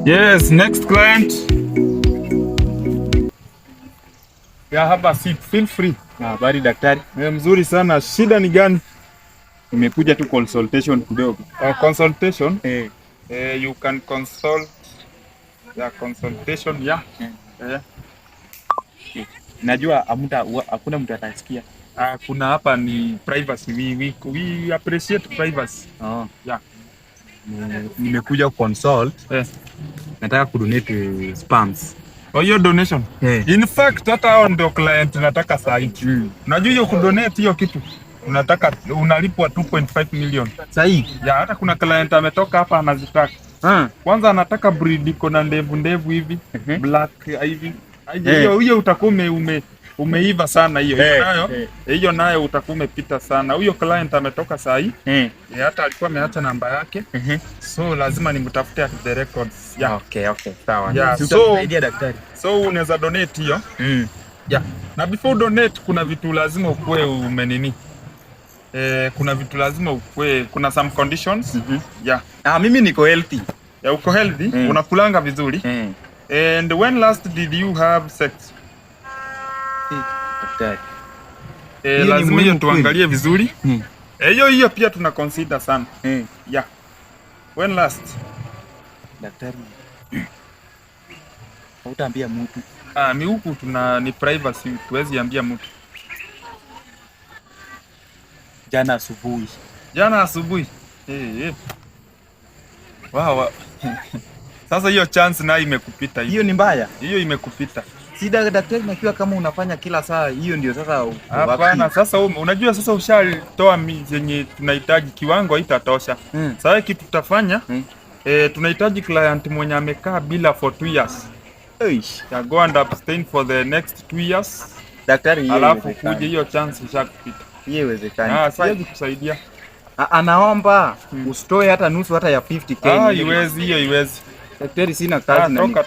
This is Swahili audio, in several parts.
Yes, next client. Yeah, have a seat. Feel free. Habari daktari. Mzuri sana. Shida ni gani? Nimekuja tu consultation kidogo. Consultation? You can consult. Yeah, consultation. Yeah. Najua hakuna mtu atasikia. Kuna hapa ni privacy. We appreciate privacy. Yeah. Nimekuja consult. Nataka kudonate sperms. Hiyo donation. In fact hata hao ndio client nataka saa hii. Unajua hiyo kudonate hiyo kitu unataka unalipwa 2.5 million. Saa hii? Ya hata kuna client ametoka hapa anazitaka. Kwanza anataka breed iko na ndevu hivi, black hivi. Hiyo utakuwa umeiva sana hiyo. Hiyo nayo utakuwa umepita sana. Huyo client ametoka saa hii. Hata alikuwa ameacha namba yake. So lazima nimtafute the records. Yeah. Okay, sawa. Yeah. Tutasaidia daktari. So unaweza donate hiyo. Yeah. Na before donate kuna vitu lazima ukue umenini. Kuna vitu lazima ukue, kuna some conditions. Yeah. Mimi niko healthy. Yeah, uko healthy, unakulanga vizuri. And when last did you have sex? Daktari. Lazima hiyo tuangalie vizuri. Hiyo pia tuna consider sana. Yeah. When last? Daktari. Hautaambia mtu. Ni huku ni privacy, tuwezi ambia mtu. Jana asubuhi. Wow. Sasa hiyo chance nayo imekupita. Hiyo ni mbaya. Hiyo imekupita. Si daktari, nakiwa kama unafanya kila saa, hiyo ndio sasa. Hapana, sasa unajua sasa ushatoa zenye tunahitaji, kiwango haitatosha. Sasa kitu tutafanya, tunahitaji client mwenye amekaa bila for 2 years. Ya go and abstain for the next 2 years. Daktari, alafu kuje hiyo chance ishakupita. Hiyo haiwezekani. Siwezi kusaidia. Anaomba usitoe hata nusu hata ya 50k. Iwezi. Daktari, sina kazi na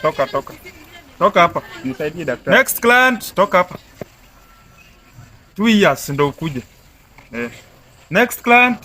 Toka hapa. Nisaidie daktari. Next client, toka hapa. 2 years ndo ukuje. Next client.